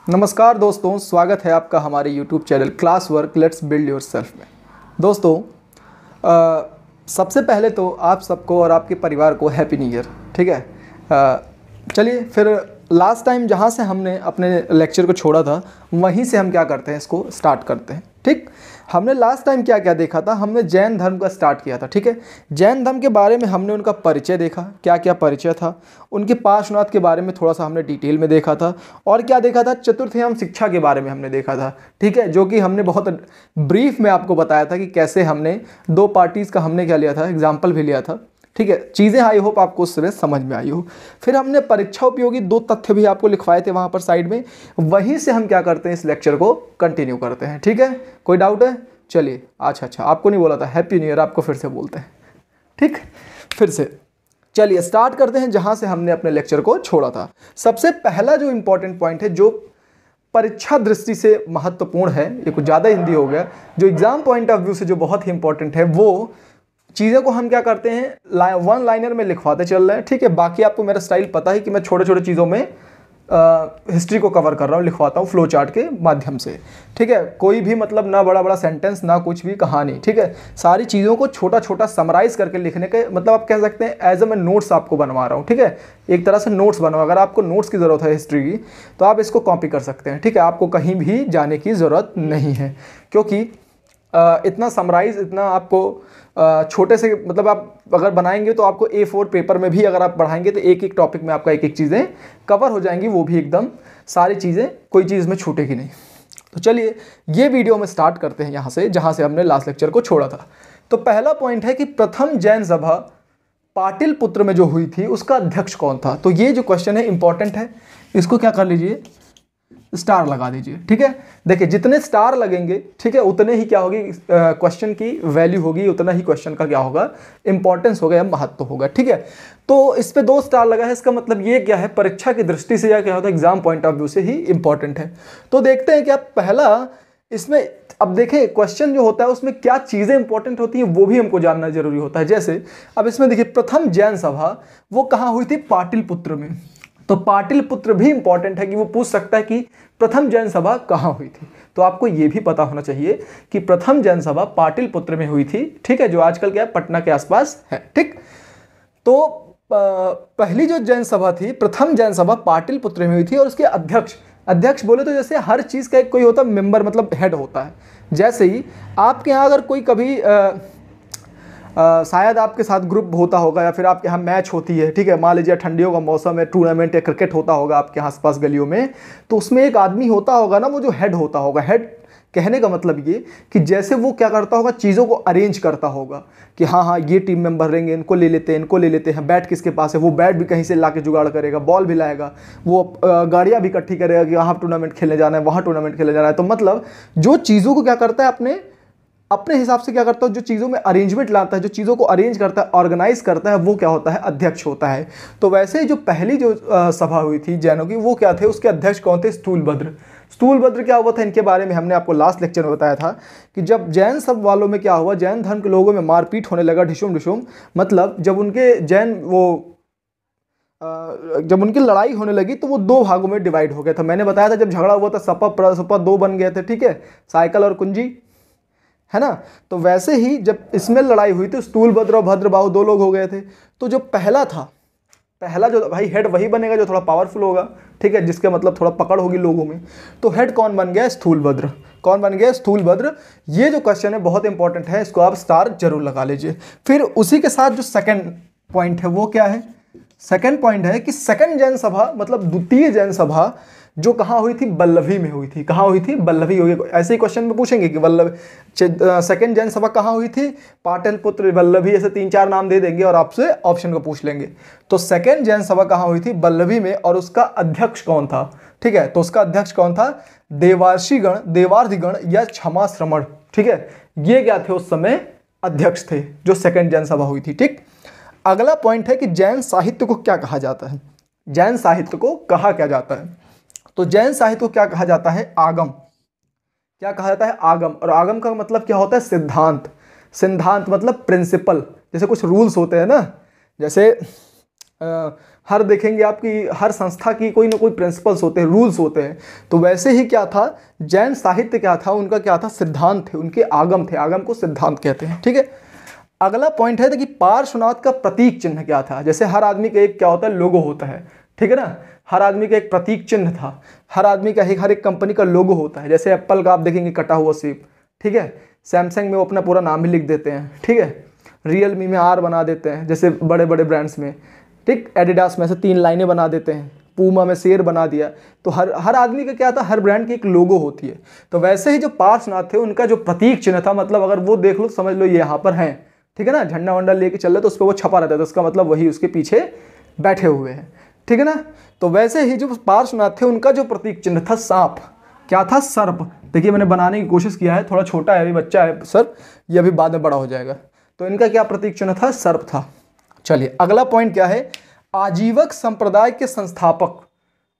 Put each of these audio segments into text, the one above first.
नमस्कार दोस्तों, स्वागत है आपका हमारे YouTube channel class work let's build yourself में। दोस्तों सबसे पहले तो आप सबको और आपके परिवार को हैप्पी न्यू ईयर। ठीक है, चलिए फिर लास्ट टाइम जहाँ से हमने अपने लेक्चर को छोड़ा था वहीं से हम क्या करते हैं, इसको स्टार्ट करते हैं। ठीक, हमने लास्ट टाइम क्या क्या देखा था, हमने जैन धर्म का स्टार्ट किया था। ठीक है, जैन धर्म के बारे में हमने उनका परिचय देखा, क्या क्या परिचय था, उनके पार्श्वनाथ के बारे में थोड़ा सा हमने डिटेल में देखा था, और क्या देखा था, चतुर्थयाम शिक्षा के बारे में हमने देखा था। ठीक है, जो कि हमने बहुत ब्रीफ में आपको बताया था कि कैसे हमने दो पार्टीज़ का हमने क्या लिया था, एग्जाम्पल भी लिया था। ठीक है, चीज़ें आई होप आपको उस समय समझ में आई हो। फिर हमने परीक्षा उपयोगी 2 तथ्य भी आपको लिखवाए थे वहाँ पर साइड में, वहीं से हम क्या करते हैं, इस लेक्चर को कंटिन्यू करते हैं। ठीक है, कोई डाउट है? चलिए, अच्छा आपको नहीं बोला था हैप्पी न्यू ईयर, आपको फिर से बोलते हैं। ठीक, फिर से चलिए स्टार्ट करते हैं जहाँ से हमने अपने लेक्चर को छोड़ा था। सबसे पहला जो इम्पोर्टेंट पॉइंट है, जो परीक्षा दृष्टि से महत्वपूर्ण है, ये कुछ ज़्यादा हिंदी हो गया, जो एग्जाम पॉइंट ऑफ व्यू से जो बहुत ही इंपॉर्टेंट है, वो चीज़ें को हम क्या करते हैं, वन लाइनर में लिखवाते चल रहे हैं। ठीक है, बाकी आपको मेरा स्टाइल पता है कि मैं छोटे छोटे चीज़ों में हिस्ट्री को कवर कर रहा हूँ, लिखवाता हूँ फ्लो चार्ट के माध्यम से। ठीक है, कोई भी मतलब ना बड़ा बड़ा सेंटेंस ना कुछ भी कहानी। ठीक है, सारी चीज़ों को छोटा छोटा समराइज करके लिखने के मतलब आप कह सकते हैं एज ए मैं नोट्स आपको बनवा रहा हूँ। ठीक है, एक तरह से नोट्स बनवा, अगर आपको नोट्स की ज़रूरत है हिस्ट्री की तो आप इसको कॉपी कर सकते हैं। ठीक है, आपको कहीं भी जाने की ज़रूरत नहीं है, क्योंकि इतना समराइज, इतना आपको छोटे से मतलब आप अगर बनाएंगे तो आपको A4 पेपर में भी अगर आप बढ़ाएंगे तो एक एक टॉपिक में आपका एक एक चीज़ें कवर हो जाएंगी, वो भी एकदम सारी चीज़ें, कोई चीज़ में छूटेगी नहीं। तो चलिए ये वीडियो में स्टार्ट करते हैं यहाँ से जहाँ से हमने लास्ट लेक्चर को छोड़ा था। तो पहला पॉइंट है कि प्रथम जैन सभा पाटिलपुत्र में जो हुई थी उसका अध्यक्ष कौन था। तो ये जो क्वेश्चन है इंपॉर्टेंट है, इसको क्या कर लीजिए, स्टार लगा दीजिए। ठीक है, देखिए जितने स्टार लगेंगे, ठीक है, उतने ही क्या होगी, क्वेश्चन की वैल्यू होगी, उतना ही क्वेश्चन का क्या होगा, इंपॉर्टेंस होगा या महत्व होगा। ठीक है, तो इस पे 2 स्टार लगा है, इसका मतलब ये क्या है, परीक्षा की दृष्टि से या क्या होता है, एग्जाम पॉइंट ऑफ व्यू से ही इंपॉर्टेंट है। तो देखते हैं क्या पहला इसमें, अब देखें क्वेश्चन जो होता है उसमें क्या चीज़ें इंपॉर्टेंट होती हैं वो भी हमको जानना जरूरी होता है। जैसे अब इसमें देखिए प्रथम जैन सभा वो कहाँ हुई थी, पाटिलपुत्र में। तो पाटिलपुत्र भी इंपॉर्टेंट है कि वो पूछ सकता है कि प्रथम जैन सभा कहाँ हुई थी। तो आपको ये भी पता होना चाहिए कि प्रथम जैन सभा पाटिलपुत्र में हुई थी। ठीक है, जो आजकल क्या है, पटना के आसपास है। ठीक, तो पहली जो जैन सभा थी, प्रथम जैन सभा पाटिलपुत्र में हुई थी, और उसके अध्यक्ष बोले तो जैसे हर चीज़ का एक कोई होता है मेंबर, मतलब हेड होता है। जैसे ही आपके यहाँ अगर कोई कभी शायद आपके साथ ग्रुप होता होगा या फिर आपके यहाँ मैच होती है। ठीक है, मान लीजिए ठंडियों का मौसम है, टूर्नामेंट या क्रिकेट होता होगा आपके आसपास गलियों में, तो उसमें एक आदमी होता होगा ना, वो जो हेड होता होगा। हेड कहने का मतलब ये कि जैसे वो क्या करता होगा, चीज़ों को अरेंज करता होगा कि हाँ ये टीम मेंबर रहेंगे, इनको ले लेते हैं, बैट किसके पास है, वो बैट भी कहीं से ला के जुगाड़ करेगा, बॉल भी लाएगा, वो गाड़ियाँ भी इकट्ठी करेगा कि वहाँ टूर्नामेंट खेलने जाना है, वहाँ टूर्नामेंट खेलने जाना है। तो मतलब जो चीज़ों को क्या करता है, अपने हिसाब से क्या करता है, जो चीज़ों में अरेंजमेंट लाता है, जो चीज़ों को अरेंज करता है, ऑर्गेनाइज करता है, वो क्या होता है, अध्यक्ष होता है। तो वैसे ही जो पहली जो सभा हुई थी जैनों की, वो क्या थे, उसके अध्यक्ष कौन थे, स्थूलभद्र। स्थूलभद्र क्या हुआ था, इनके बारे में हमने आपको लास्ट लेक्चर में बताया था कि जब जैन सब वालों में क्या हुआ, जैन धर्म के लोगों में मारपीट होने लगा, ढिशुम, मतलब जब उनके जब उनकी लड़ाई होने लगी तो वो 2 भागों में डिवाइड हो गया था। मैंने बताया था जब झगड़ा हुआ था सपा प्रसपा 2 बन गए थे। ठीक है, साइकिल और कुंजी, है ना। तो वैसे ही जब इसमें लड़ाई हुई तो स्थूलभद्र और भद्रबाहु 2 लोग हो गए थे। तो जो पहला था, पहला जो भाई हेड वही बनेगा जो थोड़ा पावरफुल होगा। ठीक है, जिसके मतलब थोड़ा पकड़ होगी लोगों में। तो हेड कौन बन गया, स्थूलभद्र। कौन बन गया, स्थूलभद्र। ये जो क्वेश्चन है बहुत इंपॉर्टेंट है, इसको आप स्टार जरूर लगा लीजिए। फिर उसी के साथ जो सेकंड पॉइंट है वो क्या है, सेकंड पॉइंट है कि सेकंड जैन सभा मतलब द्वितीय जैन सभा जो कहाँ हुई थी, बल्लभी में हुई थी। कहाँ हुई थी, बल्लभी हुई। ऐसे ही क्वेश्चन में पूछेंगे कि सेकंड जैन सभा कहाँ हुई थी, पाटलिपुत्र, बल्लभी, ऐसे 3-4 नाम दे देंगे और आपसे ऑप्शन को पूछ लेंगे। तो सेकंड जैन सभा कहाँ हुई थी, बल्लभी में, और उसका अध्यक्ष कौन था। ठीक है, तो उसका अध्यक्ष कौन था, देवार्षिगण या क्षमा श्रमण। ठीक है, ये क्या थे उस समय, अध्यक्ष थे जो सेकंड जैन सभा हुई थी। ठीक, अगला पॉइंट है कि जैन साहित्य को क्या कहा जाता है। जैन साहित्य को कहा क्या जाता है, तो जैन साहित्य को क्या कहा जाता है, आगम। क्या कहा जाता है, आगम। और आगम का मतलब क्या होता है, सिद्धांत। सिद्धांत मतलब प्रिंसिपल, जैसे कुछ रूल्स होते हैं ना, जैसे हर देखेंगे आपकी हर संस्था की कोई ना कोई प्रिंसिपल्स होते हैं, रूल्स होते हैं। तो वैसे ही क्या था, जैन साहित्य क्या था, उनका क्या था, सिद्धांत थे, उनके आगम थे, आगम को सिद्धांत कहते हैं। ठीक है, अगला पॉइंट है कि पार्श्वनाथ का प्रतीक चिन्ह क्या था। जैसे हर आदमी का एक क्या होता है, लोगो होता है, ठीक है ना, हर आदमी का एक प्रतीक चिन्ह था, हर आदमी का हर एक कंपनी का लोगो होता है। जैसे एप्पल का आप देखेंगे कटा हुआ सेब, ठीक है, सैमसंग में वो अपना पूरा नाम भी लिख देते हैं, ठीक है, रियलमी में आर बना देते हैं, जैसे बड़े बड़े ब्रांड्स में, ठीक, एडिडास में से 3 लाइनें बना देते हैं, पूमा में शेर बना दिया। तो हर आदमी का क्या था, हर ब्रांड की एक लोगो होती है। तो वैसे ही जो पार्श्वनाथ थे उनका जो प्रतीक चिन्ह था, मतलब अगर वो देख लो समझ लो ये यहाँ पर हैं, ठीक है ना, झंडा वंडा लेके चल रहे तो उस पर वो छपा रहता है, तो उसका मतलब वही उसके पीछे बैठे हुए हैं, ठीक है ना। तो वैसे ही जो पार्श्वनाथ थे उनका जो प्रतीक चिन्ह था सांप, क्या था, सर्प। देखिए मैंने बनाने की कोशिश किया है, थोड़ा छोटा है अभी, बच्चा है सर्प, ये अभी बाद में बड़ा हो जाएगा। तो इनका क्या प्रतीक चिन्ह था, सर्प था। चलिए अगला पॉइंट क्या है, आजीवक संप्रदाय के संस्थापक।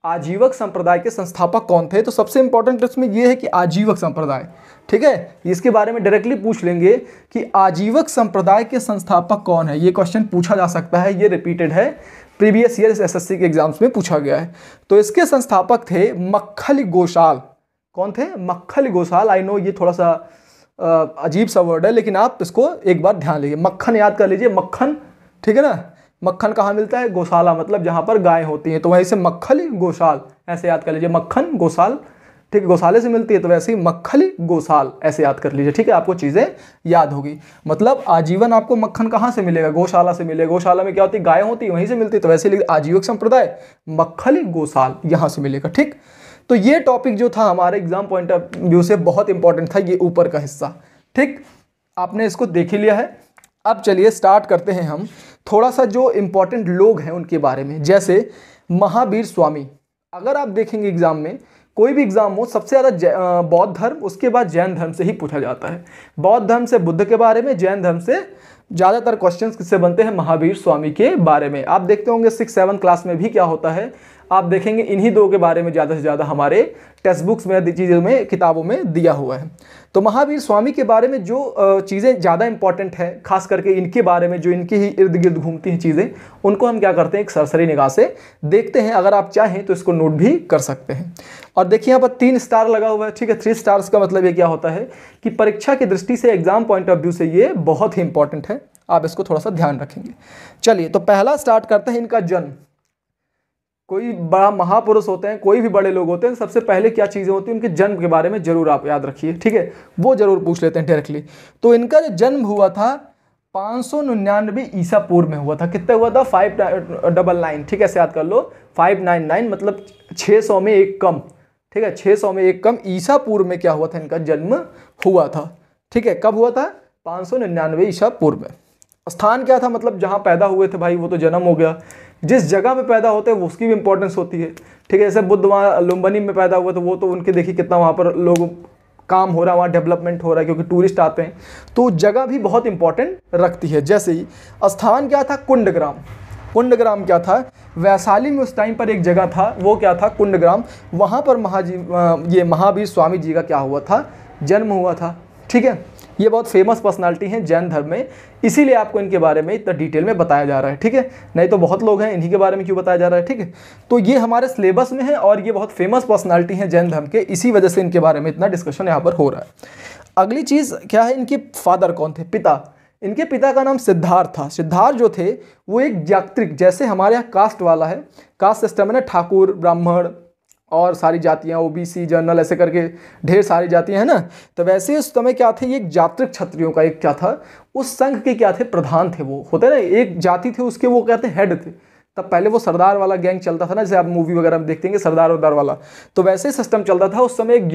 आजीवक संप्रदाय के संस्थापक कौन थे? तो सबसे इंपॉर्टेंट इसमें यह है कि आजीवक संप्रदाय, ठीक है, इसके बारे में डायरेक्टली पूछ लेंगे कि आजीवक संप्रदाय के संस्थापक कौन है। ये क्वेश्चन पूछा जा सकता है, ये रिपीटेड है, प्रीवियस ईयर एसएससी के एग्जाम्स में पूछा गया है। तो इसके संस्थापक थे मक्खल गोसाल। कौन थे? मक्खल गोसाल। आई नो ये थोड़ा सा अजीब सा वर्ड है, लेकिन आप इसको एक बार ध्यान लीजिए, मक्खन याद कर लीजिए, मक्खन, ठीक है ना। मक्खन कहाँ मिलता है? गौशाला, मतलब जहाँ पर गाय होती हैं, तो वहीं से मक्खली गोसाल ऐसे याद कर लीजिए। मक्खन गौशाल, ठीक है, गौशाले से मिलती है, तो वैसे ही मक्खली गोसाल ऐसे याद कर लीजिए, ठीक है, आपको चीज़ें याद होगी। मतलब आजीवन आपको मक्खन कहाँ से मिलेगा? गौशाला से मिलेगा। गौशाला में क्या होती है? गाय होती है, वहीं से मिलती है, तो वैसे ही आजीवक संप्रदाय मक्खली गोसाल यहाँ से मिलेगा, ठीक। तो ये टॉपिक जो था हमारे एग्जाम पॉइंट ऑफ व्यू से बहुत इंपॉर्टेंट था, ये ऊपर का हिस्सा, ठीक, आपने इसको देख ही लिया है। अब चलिए स्टार्ट करते हैं हम थोड़ा सा जो इंपॉर्टेंट लोग हैं उनके बारे में। जैसे महावीर स्वामी, अगर आप देखेंगे एग्जाम में, कोई भी एग्जाम हो, सबसे ज़्यादा बौद्ध धर्म, उसके बाद जैन धर्म से ही पूछा जाता है। बौद्ध धर्म से बुद्ध के बारे में, जैन धर्म से ज़्यादातर क्वेश्चंस किससे बनते हैं? महावीर स्वामी के बारे में। आप देखते होंगे 6-7 क्लास में भी क्या होता है, आप देखेंगे इन्हीं दो के बारे में ज़्यादा से ज़्यादा हमारे टेक्स्ट बुक्स में, चीज़ों में, किताबों में दिया हुआ है। तो महावीर स्वामी के बारे में जो चीज़ें ज़्यादा इंपॉर्टेंट है, खास करके इनके बारे में, जो इनके ही इर्द गिर्द घूमती हैं चीज़ें, उनको हम क्या करते हैं, एक सरसरी निगाह से देखते हैं। अगर आप चाहें तो इसको नोट भी कर सकते हैं। और देखिए यहाँ पर 3 स्टार लगा हुआ है, ठीक है। 3 स्टार्स का मतलब ये क्या होता है कि परीक्षा की दृष्टि से, एग्जाम पॉइंट ऑफ व्यू से ये बहुत ही इंपॉर्टेंट है, आप इसको थोड़ा सा ध्यान रखेंगे। चलिए तो पहला स्टार्ट करते हैं इनका जन्म। कोई बड़ा महापुरुष होते हैं, कोई भी बड़े लोग होते हैं, सबसे पहले क्या चीज़ें होती हैं, उनके जन्म के बारे में जरूर आप याद रखिए, ठीक है, वो जरूर पूछ लेते हैं डायरेक्टली। तो इनका जो जन्म हुआ था 599 ईसा पूर्व में हुआ था। कितना हुआ था? 599, ठीक है, ऐसे याद कर लो, 599 मतलब 600 में एक कम, ठीक है, 600 में एक कम ईसा पूर्व में क्या हुआ था, इनका जन्म हुआ था, ठीक है। कब हुआ था? 599 ईसा पूर्व में। स्थान क्या था? मतलब जहाँ पैदा हुए थे भाई, वो तो जन्म हो गया। जिस जगह पे पैदा होते हैं वो उसकी भी इंपॉर्टेंस होती है, ठीक है। जैसे बुद्ध वहाँ लुम्बिनी में पैदा हुआ, तो वो तो उनके देखिए कितना वहाँ पर लोग काम हो रहा है, वहाँ डेवलपमेंट हो रहा है, क्योंकि टूरिस्ट आते हैं, तो जगह भी बहुत इंपॉर्टेंट रखती है। जैसे ही स्थान क्या था? कुंडग्राम। कुंडग्राम क्या था? वैशाली में उस टाइम पर एक जगह था, वो क्या था? कुंडग्राम। वहाँ पर ये महावीर स्वामी जी का क्या हुआ था? जन्म हुआ था, ठीक है। ये बहुत फेमस पर्सनालिटी हैं जैन धर्म में, इसीलिए आपको इनके बारे में इतना डिटेल में बताया जा रहा है, ठीक है। नहीं तो बहुत लोग हैं, इन्हीं के बारे में क्यों बताया जा रहा है, ठीक है। तो ये हमारे सिलेबस में है और ये बहुत फेमस पर्सनालिटी हैं जैन धर्म के, इसी वजह से इनके बारे में इतना डिस्कशन यहाँ पर हो रहा है। अगली चीज़ क्या है, इनके फादर कौन थे? पिता। इनके पिता का नाम सिद्धार्थ था। सिद्धार्थ जो थे वो एक जात्रिक, जैसे हमारे यहाँ कास्ट वाला है, कास्ट सिस्टम है ना, ठाकुर, ब्राह्मण और सारी जातियाँ, ओबीसी, जनरल, ऐसे करके ढेर सारी जातियाँ हैं ना। तो वैसे उस समय क्या थे, ये एक जात्रिक क्षत्रियों का एक क्या था, उस संघ के क्या थे? प्रधान थे। वो होते ना, एक जाति थे उसके, वो क्या थे? हेड थे। तब पहले वो सरदार वाला गैंग चलता था ना, जैसे आप मूवी वगैरह में देखते हैं सरदार उदार वाला, तो वैसे सिस्टम चलता था उस समय। एक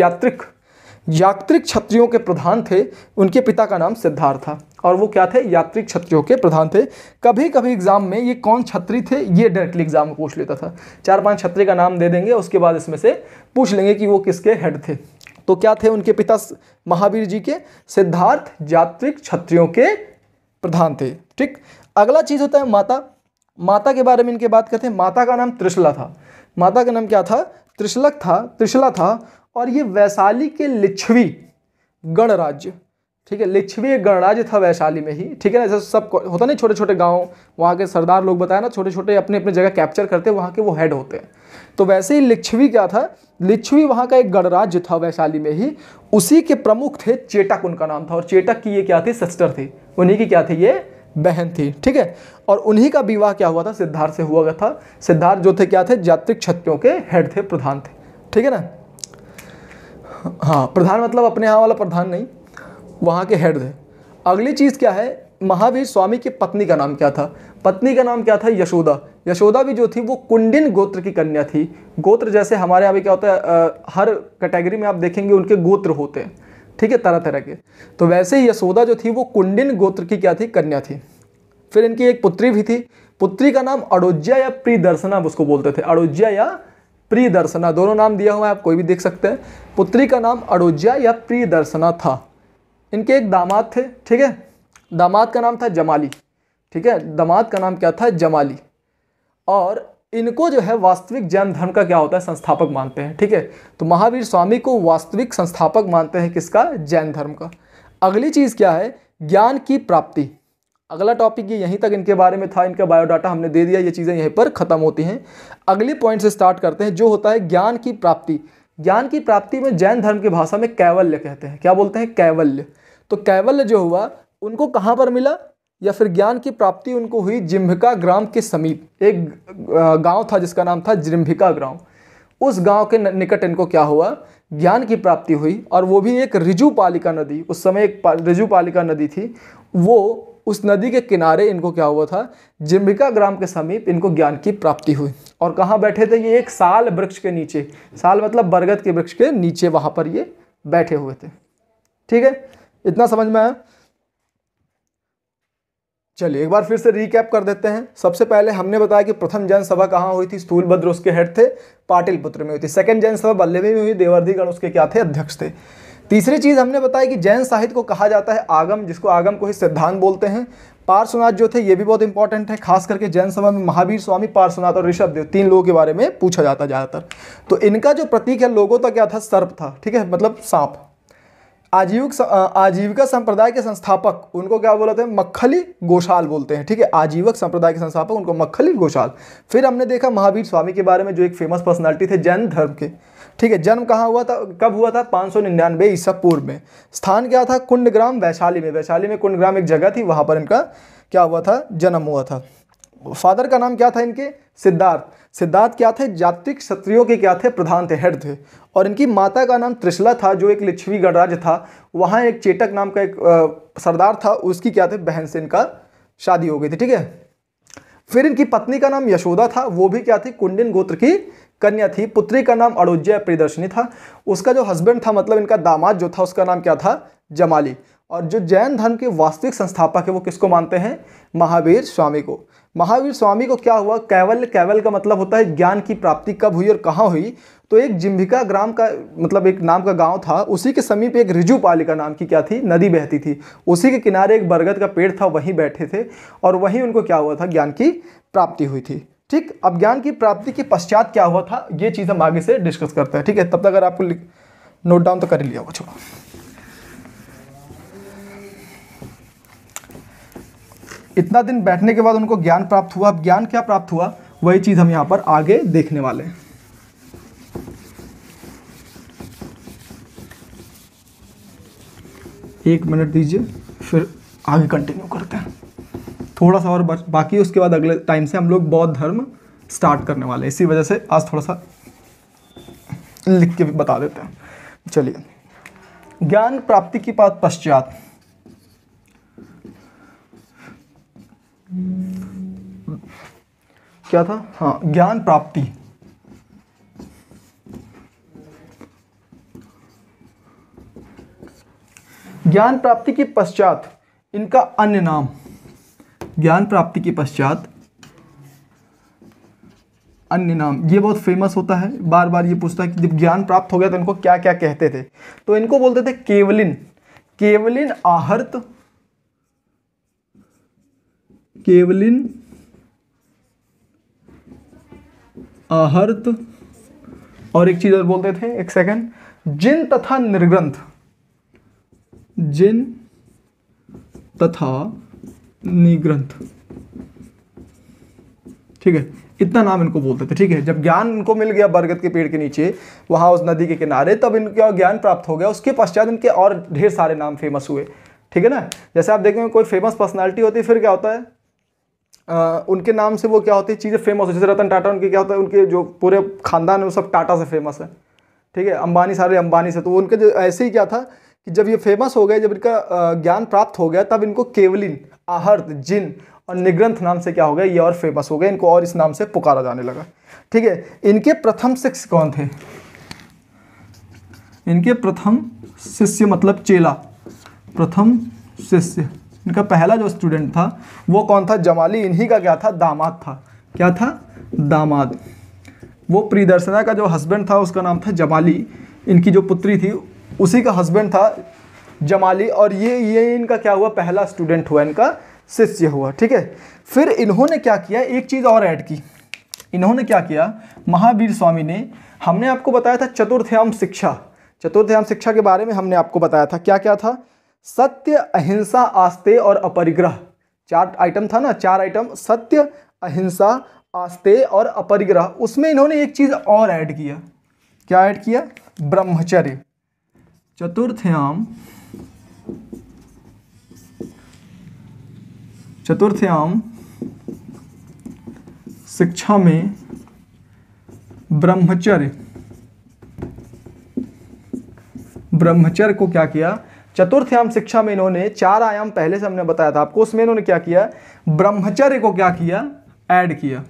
यात्रिक क्षत्रियों के प्रधान थे, उनके पिता का नाम सिद्धार्थ था, और वो क्या थे? यात्रिक क्षत्रियों के प्रधान थे। कभी कभी एग्जाम में ये कौन क्षत्रिय थे, ये डायरेक्टली एग्जाम में पूछ लेता था। 4-5 क्षत्रिय का नाम दे देंगे, उसके बाद इसमें से पूछ लेंगे कि वो किसके हेड थे। तो क्या थे उनके पिता महावीर जी के? सिद्धार्थ यात्रिक क्षत्रियों के प्रधान थे, ठीक। अगला चीज होता है माता। माता के बारे में इनके बात करते हैं। माता का नाम त्रिशला था। माता का नाम क्या था? त्रिशला था। और ये वैशाली के लिच्छवी गणराज्य, ठीक है। लिच्छवी एक गणराज्य था वैशाली में ही, ठीक है ना। जैसे सब होता नहीं, छोटे छोटे गांव, वहाँ के सरदार लोग बताया ना, छोटे छोटे अपने अपने जगह कैप्चर करते, वहाँ के वो हेड होते हैं। तो वैसे ही लिच्छवी क्या था, लिच्छवी वहाँ का एक गणराज्य था वैशाली में ही। उसी के प्रमुख थे चेटक, उनका नाम था। और चेटक की ये क्या थी, सिस्टर थी, उन्हीं की क्या थी, ये बहन थी, ठीक है। और उन्हीं का विवाह क्या हुआ था, सिद्धार्थ से हुआ था। सिद्धार्थ जो थे क्या थे, जात्रिक क्षत्रियों के हेड थे, प्रधान थे, ठीक है ना। हाँ, प्रधान मतलब अपने यहाँ वाला प्रधान नहीं, वहाँ के हेड थे। अगली चीज़ क्या है, महावीर स्वामी की पत्नी का नाम क्या था, पत्नी का नाम क्या था, यशोदा। यशोदा भी जो थी वो कुंडिन गोत्र की कन्या थी। गोत्र जैसे हमारे यहाँ भी क्या होता है, हर कैटेगरी में आप देखेंगे उनके गोत्र होते हैं, ठीक है, तरह तरह के। तो वैसे ही यशोदा जो थी वो कुंडिन गोत्र की क्या थी, कन्या थी। फिर इनकी एक पुत्री भी थी, पुत्री का नाम अड़ोज्या या प्रियदर्शना उसको बोलते थे, अड़ोज्या या प्रियदर्शना, दोनों नाम दिया हुआ है, आप कोई भी देख सकते हैं। पुत्री का नाम अड़ोज्या या प्रियदर्शना था। इनके एक दामाद थे, ठीक है, दामाद का नाम था जमाली, ठीक है, दामाद का नाम क्या था, जमाली। और इनको जो है वास्तविक जैन धर्म का क्या होता है, संस्थापक मानते हैं, ठीक है। तो महावीर स्वामी को वास्तविक संस्थापक मानते हैं, किसका, जैन धर्म का। अगली चीज़ क्या है, ज्ञान की प्राप्ति। अगला टॉपिक ये यहीं तक इनके बारे में था, इनका बायोडाटा हमने दे दिया, ये चीज़ें यहीं पर ख़त्म होती हैं। अगले पॉइंट से स्टार्ट करते हैं, जो होता है ज्ञान की प्राप्ति। ज्ञान की प्राप्ति में जैन धर्म की भाषा में कैवल्य कहते हैं। क्या बोलते हैं, कैवल्य। तो कैवल्य जो हुआ उनको कहाँ पर मिला, या फिर ज्ञान की प्राप्ति उनको हुई जिम्भिका ग्राम के समीप। एक गांव था जिसका नाम था जिम्भिका ग्राम, उस गांव के निकट इनको क्या हुआ, ज्ञान की प्राप्ति हुई। और वो भी एक ऋजुपालिका नदी, उस समय एक ऋजुपालिका नदी थी, वो उस नदी के किनारे इनको क्या हुआ था, जिम्भिका ग्राम के समीप इनको ज्ञान की प्राप्ति हुई। और कहाँ बैठे थे ये, एक साल वृक्ष के नीचे, साल मतलब बरगद के वृक्ष के नीचे, वहाँ पर ये बैठे हुए थे, ठीक है। इतना समझ में आया। चलिए एक बार फिर से रिकैप कर देते हैं। सबसे पहले हमने बताया कि प्रथम जैन सभा कहाँ हुई थी, स्थूलभद्र उसके हेड थे, पाटलिपुत्र में हुई थी। सेकंड जैन सभा बल्लभी में हुई, देवर्धिगण उसके क्या थे, अध्यक्ष थे। तीसरी चीज़ हमने बताया कि जैन साहित्य को कहा जाता है आगम, जिसको आगम को ही सिद्धांत बोलते हैं। पार्श्वनाथ जो थे ये भी बहुत इंपॉर्टेंट है, खास करके जैन सभा में महावीर स्वामी, पार्श्वनाथ और ऋषभदेव, तीन लोगों के बारे में पूछा जाता है ज़्यादातर। तो इनका जो प्रतीक है लोगों का क्या था, सर्प था, ठीक है, मतलब सांप। आजीविका संप्रदाय के संस्थापक उनको क्या बोलते हैं, मक्खली गोशाल बोलते हैं, ठीक है। आजीवक संप्रदाय के संस्थापक उनको मक्खली गोशाल। फिर हमने देखा महावीर स्वामी के बारे में, जो एक फेमस पर्सनालिटी थे जैन धर्म के, ठीक है। जन्म कहाँ हुआ था, कब हुआ था, 599 ईसा पूर्व में। स्थान क्या था, कुंडग्राम वैशाली में। वैशाली में कुंडग्राम एक जगह थी, वहाँ पर इनका क्या हुआ था, जन्म हुआ था। फादर का नाम क्या था इनके, सिद्धार्थ। सिद्धार्थ क्या थे, जात्रिक क्षत्रियों के क्या थे, प्रधान थे, हेड थे। और इनकी माता का नाम त्रिशला था, जो एक लिच्छवी गणराज्य था, वहाँ एक चेटक नाम का एक सरदार था, उसकी क्या थे, बहन से इनका शादी हो गई थी, ठीक है। फिर इनकी पत्नी का नाम यशोदा था, वो भी क्या थी, कुंडिन गोत्र की कन्या थी। पुत्री का नाम अड़ोज्या प्रियदर्शनी था। उसका जो हस्बैंड था, मतलब इनका दामाद जो था, उसका नाम क्या था, जमाली। और जो जैन धर्म के वास्तविक संस्थापक है वो किसको मानते हैं, महावीर स्वामी को। महावीर स्वामी को क्या हुआ, कैवल्य, कैवल का मतलब होता है ज्ञान की प्राप्ति। कब हुई और कहाँ हुई, तो एक जिम्भिका ग्राम का मतलब एक नाम का गांव था, उसी के समीप एक ऋजुपालिका नाम की क्या थी, नदी बहती थी। उसी के किनारे एक बरगद का पेड़ था, वहीं बैठे थे और वहीं उनको क्या हुआ था, ज्ञान की प्राप्ति हुई थी, ठीक। अब ज्ञान की प्राप्ति के पश्चात क्या हुआ था, ये चीज़ हम आगे से डिस्कस करते हैं, ठीक है। तब तक अगर आपको नोट डाउन तो कर ही लिया होगा, छोड़ो। इतना दिन बैठने के बाद उनको ज्ञान प्राप्त हुआ। अब ज्ञान क्या प्राप्त हुआ, वही चीज़ हम यहाँ पर आगे देखने वाले हैं। एक मिनट दीजिए, फिर आगे कंटिन्यू करते हैं। थोड़ा सा और बाकी, उसके बाद अगले टाइम से हम लोग बौद्ध धर्म स्टार्ट करने वाले हैं, इसी वजह से आज थोड़ा सा लिख के भी बता देते हैं। चलिए, ज्ञान प्राप्ति के बाद पश्चात क्या था, हाँ, ज्ञान प्राप्ति। ज्ञान प्राप्ति के पश्चात इनका अन्य नाम, ज्ञान प्राप्ति के पश्चात अन्य नाम, ये बहुत फेमस होता है, बार बार ये पूछता है कि जब ज्ञान प्राप्त हो गया तो इनको क्या क्या कहते थे। तो इनको बोलते थे केवलिन, केवलिन आहर्त, केवलिन आहर्त, और एक चीज और बोलते थे, एक सेकंड, जिन तथा निर्ग्रंथ, जिन तथा निग्रंथ। ठीक है, इतना नाम इनको बोलते थे। ठीक है, जब ज्ञान इनको मिल गया बरगद के पेड़ के नीचे वहाँ उस नदी के किनारे, तब इनको ज्ञान प्राप्त हो गया। उसके पश्चात इनके और ढेर सारे नाम फेमस हुए। ठीक है ना, जैसे आप देखेंगे कोई फेमस पर्सनालिटी होती है, फिर क्या होता है उनके नाम से वो क्या होती है चीज़ें फेमस हो। जैसे रतन टाटा, उनके क्या होता है, उनके जो पूरे खानदान है वो सब टाटा से फेमस है। ठीक है, अंबानी सारे अंबानी से। तो उनके जो ऐसे ही क्या था कि जब ये फेमस हो गए, जब इनका ज्ञान प्राप्त हो गया, तब इनको केवलिन, आहर्त, जिन और निग्रंथ नाम से क्या हो गया, ये और फेमस हो गए। इनको और इस नाम से पुकारा जाने लगा। ठीक है, इनके प्रथम शिष्य कौन थे? इनके प्रथम शिष्य मतलब चेला, प्रथम शिष्य, इनका पहला जो स्टूडेंट था वो कौन था? जमाली। इन्हीं का क्या था? दामाद था। क्या था? दामाद। वो प्रियदर्शना का जो हस्बैंड था उसका नाम था जमाली। इनकी जो पुत्री थी उसी का हस्बैंड था जमाली। और ये इनका क्या हुआ? पहला स्टूडेंट हुआ, इनका शिष्य हुआ। ठीक है, फिर इन्होंने क्या किया, एक चीज़ और ऐड की। इन्होंने क्या किया? महावीर स्वामी ने, हमने आपको बताया था चतुर्थ्याम शिक्षा, चतुर्थ्याम शिक्षा के बारे में हमने आपको बताया था। क्या क्या था? सत्य, अहिंसा, आस्तेय और अपरिग्रह। 4 आइटम था ना, 4 आइटम, सत्य, अहिंसा, आस्तेय और अपरिग्रह। उसमें इन्होंने एक चीज और ऐड किया। क्या ऐड किया? ब्रह्मचर्य। चतुर्थ्याम शिक्षा में ब्रह्मचर्य को क्या किया? चतुर्थ्याम शिक्षा में इन्होंने 4 आयाम पहले से हमने बताया था आपको, उसमें इन्होंने क्या किया? ब्रह्मचर्य को क्या किया? ऐड किया।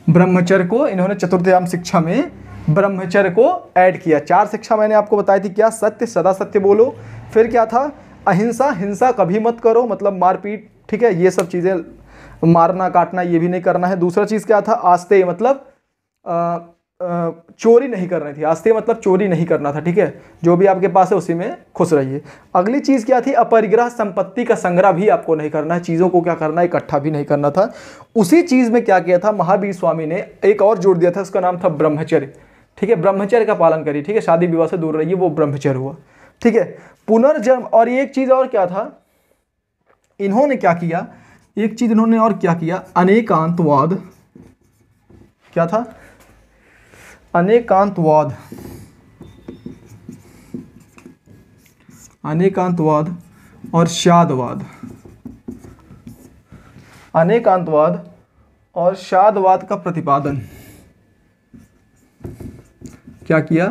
ब्रह्मचर्य को इन्होंने चतुर्थ्याम शिक्षा में ब्रह्मचर्य को ऐड किया। 4 शिक्षा मैंने आपको बताई थी। क्या? सत्य, सदा सत्य बोलो। फिर क्या था? अहिंसा, हिंसा कभी मत करो, मतलब मारपीट। ठीक है, ये सब चीज़ें, मारना काटना ये भी नहीं करना है। दूसरा चीज़ क्या था? आस्तेय, मतलब चोरी नहीं करनी थी। आस्तेय मतलब चोरी नहीं करना था। ठीक है, जो भी आपके पास है उसी में खुश रहिए। अगली चीज़ क्या थी? अपरिग्रह, संपत्ति का संग्रह भी आपको नहीं करना है, चीज़ों को क्या करना है? इकट्ठा भी नहीं करना था। उसी चीज़ में क्या किया था? महावीर स्वामी ने एक और जोड़ दिया था, उसका नाम था ब्रह्मचर्य। ठीक है, ब्रह्मचर्य का पालन करिए। ठीक है, शादी विवाह से दूर रहिए, वो ब्रह्मचर्य हुआ। ठीक है, पुनर्जन्म। और एक चीज़ और क्या था? इन्होंने क्या किया? एक चीज़ इन्होंने और क्या किया? अनेकांतवाद। क्या था? अनेकांतवाद। अनेकांतवाद और शादवाद। अनेकांतवाद और शादवाद का प्रतिपादन। क्या किया?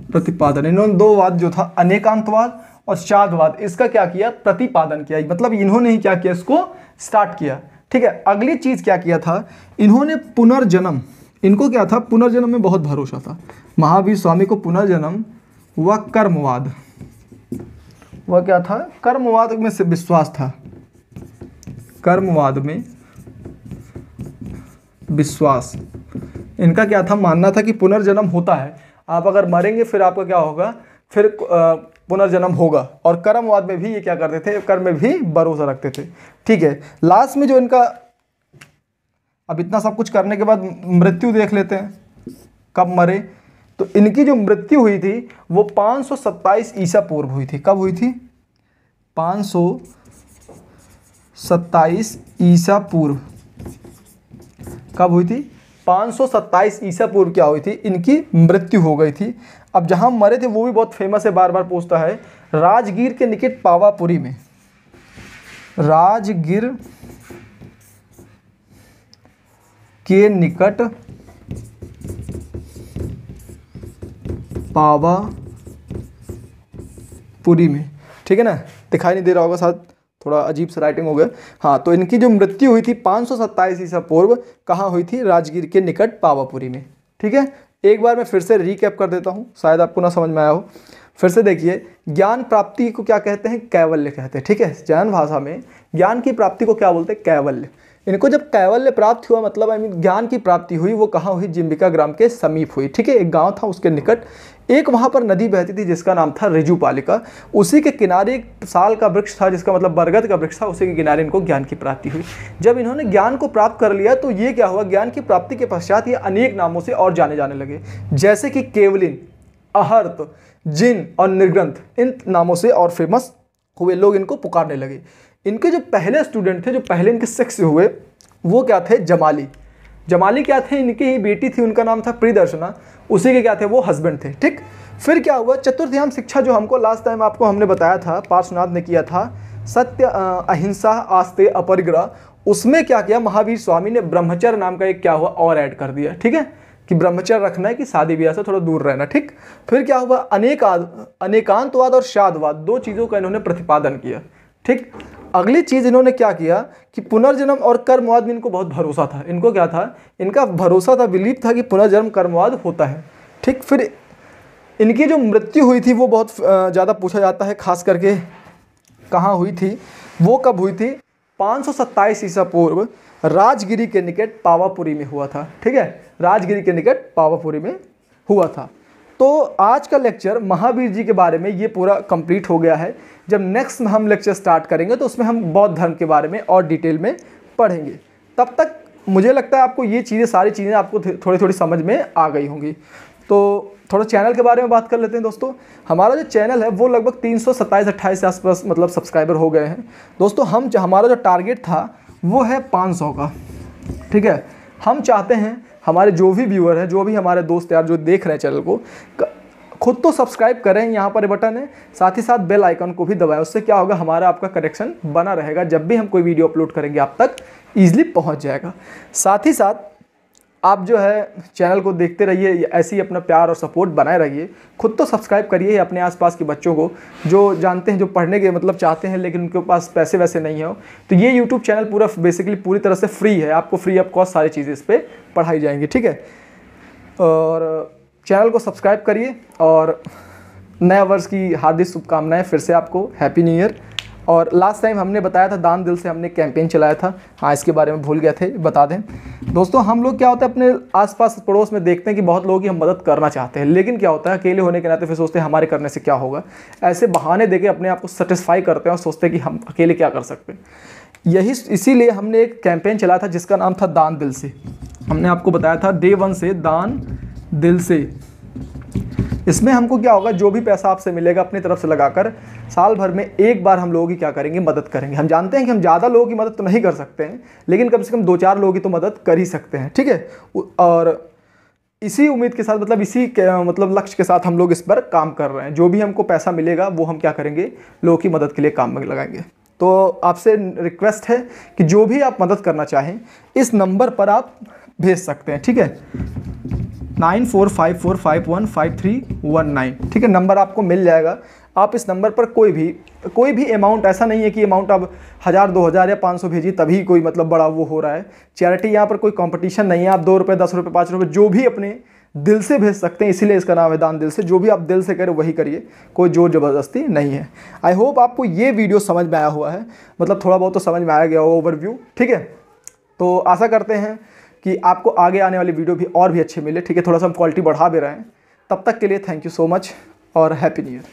प्रतिपादन। इन्होंने 2 वाद जो था, अनेकांतवाद और शादवाद, इसका क्या किया? प्रतिपादन किया। मतलब इन्होंने ही क्या किया? इसको स्टार्ट किया। ठीक है, अगली चीज क्या किया था? इन्होंने पुनर्जन्म। इनको क्या था? पुनर्जन्म में बहुत भरोसा था महावीर स्वामी को। पुनर्जन्म व कर्मवाद, वह क्या था? कर्मवाद में से विश्वास था। कर्मवाद में विश्वास। इनका क्या था? मानना था कि पुनर्जन्म होता है, आप अगर मरेंगे फिर आपका क्या होगा? फिर पुनर्जन्म होगा। और कर्मवाद में भी ये क्या करते थे? कर्म में भी भरोसा रखते थे। ठीक है, लास्ट में जो इनका, अब इतना सब कुछ करने के बाद मृत्यु देख लेते हैं, कब मरे। तो इनकी जो मृत्यु हुई थी वो 527 ईसा पूर्व हुई थी। कब हुई थी? 527 ईसा पूर्व। कब हुई थी? 527 ईसा पूर्व क्या हुई थी? इनकी मृत्यु हो गई थी। अब जहां मरे थे वो भी बहुत फेमस है, बार बार पूछता है। राजगीर के निकट पावापुरी में। राजगीर के निकट पावापुरी में। ठीक है ना, दिखाई नहीं दे रहा होगा, शायद थोड़ा अजीब सा राइटिंग हो गया। हाँ, तो इनकी जो मृत्यु हुई थी 527 ईसा पूर्व, कहाँ हुई थी? राजगीर के निकट पावापुरी में। ठीक है, एक बार मैं फिर से रिकैप कर देता हूँ, शायद आपको ना समझ में आया हो। फिर से देखिए, ज्ञान प्राप्ति को क्या कहते हैं? कैवल्य कहते हैं। ठीक है, जैन भाषा में ज्ञान की प्राप्ति को क्या बोलते हैं? कैवल्य। इनको जब कैवल्य प्राप्त हुआ, मतलब ज्ञान की प्राप्ति हुई, वो कहाँ हुई? जिम्बिका ग्राम के समीप हुई। ठीक है, एक गांव था उसके निकट, एक वहाँ पर नदी बहती थी जिसका नाम था ऋजुपालिका। उसी के किनारे एक साल का वृक्ष था जिसका मतलब बरगद का वृक्ष था, उसी के किनारे इनको ज्ञान की प्राप्ति हुई। जब इन्होंने ज्ञान को प्राप्त कर लिया तो ये क्या हुआ? ज्ञान की प्राप्ति के पश्चात ये अनेक नामों से और जाने जाने लगे, जैसे कि केवलिन, अहर्त, जिन और निर्ग्रंथ इन नामों से और फेमस हुए, लोग इनको पुकारने लगे। इनके जो पहले स्टूडेंट थे, जो पहले इनके शिष्य हुए, वो क्या थे? जमाली। जमाली क्या थे? इनकी ही बेटी थी, उनका नाम था प्रियदर्शना, उसी के क्या थे? वो हस्बैंड थे। ठीक, फिर क्या हुआ? चतुर्थ्याम शिक्षा जो हमको लास्ट टाइम आपको हमने बताया था, पार्श्वनाथ ने किया था, सत्य अहिंसा आस्ते अपरिग्रह, उसमें क्या किया? महावीर स्वामी ने ब्रह्मचर्य नाम का एक क्या हुआ? और ऐड कर दिया। ठीक है, कि ब्रह्मचर्य रखना है, कि शादी ब्याह से थोड़ा दूर रहना। ठीक, फिर क्या हुआ? अनेकांतवाद और शादवाद, दो चीज़ों का इन्होंने प्रतिपादन किया। ठीक, अगली चीज़ इन्होंने क्या किया कि पुनर्जन्म और कर्मवाद में इनको बहुत भरोसा था। इनको क्या था? इनका भरोसा था, बिलीव था कि पुनर्जन्म कर्मवाद होता है। ठीक, फिर इनकी जो मृत्यु हुई थी वो बहुत ज़्यादा पूछा जाता है, खास करके कहाँ हुई थी, वो कब हुई थी? 527 ईसा पूर्व राजगिरी के निकट पावापुरी में हुआ था। ठीक है, राजगिरी के निकट पावापुरी में हुआ था। तो आज का लेक्चर महावीर जी के बारे में ये पूरा कंप्लीट हो गया है। जब नेक्स्ट हम लेक्चर स्टार्ट करेंगे तो उसमें हम बौद्ध धर्म के बारे में और डिटेल में पढ़ेंगे। तब तक मुझे लगता है आपको ये चीज़ें, सारी चीज़ें आपको थोड़ी थोड़ी समझ में आ गई होंगी। तो थोड़ा चैनल के बारे में बात कर लेते हैं दोस्तों। हमारा जो चैनल है वो लगभग 327-28 के आसपास मतलब सब्सक्राइबर हो गए हैं दोस्तों। हमारा जो टारगेट था वो है 500 का। ठीक है, हम चाहते हैं हमारे जो भी व्यूअर हैं, जो भी हमारे दोस्त यार जो देख रहे हैं चैनल को, खुद तो सब्सक्राइब करें, यहाँ पर बटन है, साथ ही साथ बेल आइकन को भी दबाएं। उससे क्या होगा? हमारा आपका कनेक्शन बना रहेगा, जब भी हम कोई वीडियो अपलोड करेंगे आप तक ईजिली पहुँच जाएगा। साथ ही साथ आप जो है चैनल को देखते रहिए, ऐसे ही अपना प्यार और सपोर्ट बनाए रहिए। खुद तो सब्सक्राइब करिए अपने आसपास के बच्चों को, जो जानते हैं, जो पढ़ने के मतलब चाहते हैं लेकिन उनके पास पैसे वैसे नहीं हो, तो ये यूट्यूब चैनल पूरा बेसिकली पूरी तरह से फ्री है। आपको फ्री ऑफ कॉस्ट सारी चीज़ें इस पर पढ़ाई जाएंगी। ठीक है, और चैनल को सब्सक्राइब करिए और नया वर्ष की हार्दिक शुभकामनाएं फिर से आपको। Happy new year. और लास्ट टाइम हमने बताया था दान दिल से हमने कैंपेन चलाया था, हाँ इसके बारे में भूल गए थे, बता दें दोस्तों। हम लोग क्या होता है अपने आसपास पड़ोस में देखते हैं कि बहुत लोग की हम मदद करना चाहते हैं, लेकिन क्या होता है अकेले होने के नाते फिर सोचते हैं हमारे करने से क्या होगा। ऐसे बहाने देके अपने आप को सेटिस्फाई करते हैं और सोचते हैं कि हम अकेले क्या कर सकते हैं। इसीलिए हमने एक कैंपेन चलाया था जिसका नाम था दान दिल से। हमने आपको बताया था डे 1 से दान दिल से। इसमें हमको क्या होगा? जो भी पैसा आपसे मिलेगा अपनी तरफ से लगाकर साल भर में एक बार हम लोगों की क्या करेंगे? मदद करेंगे। हम जानते हैं कि हम ज़्यादा लोगों की मदद तो नहीं कर सकते हैं, लेकिन कम से कम 2-4 लोगों की तो मदद कर ही सकते हैं। ठीक है, और इसी उम्मीद के साथ मतलब इसी मतलब लक्ष्य के साथ हम लोग इस पर काम कर रहे हैं। जो भी हमको पैसा मिलेगा वो हम क्या करेंगे? लोगों की मदद के लिए काम में लगाएंगे। तो आपसे रिक्वेस्ट है कि जो भी आप मदद करना चाहें इस नंबर पर आप भेज सकते हैं। ठीक है, 9454515319। ठीक है, नंबर आपको मिल जाएगा। आप इस नंबर पर कोई भी अमाउंट, ऐसा नहीं है कि अमाउंट अब 1000, 2000 या 500 भेजिए तभी कोई मतलब बड़ा वो हो रहा है। चैरिटी यहाँ पर कोई कंपटीशन नहीं है। आप 2 रुपये, 10 रुपये, 5 रुपये जो भी अपने दिल से भेज सकते हैं, इसीलिए इसका नाम है दान दिल से। जो भी आप दिल से करें वही करिए, कोई जोर ज़बरदस्ती नहीं है। आई होप आपको ये वीडियो समझ में आया हुआ है, मतलब थोड़ा बहुत तो समझ में आया गया हो ओवरव्यू। ठीक है, तो आशा करते हैं कि आपको आगे आने वाली वीडियो भी और भी अच्छे मिले। ठीक है, थोड़ा सा हम क्वालिटी बढ़ा भी रहे हैं। तब तक के लिए थैंक यू सो मच और हैप्पी न्यू ईयर।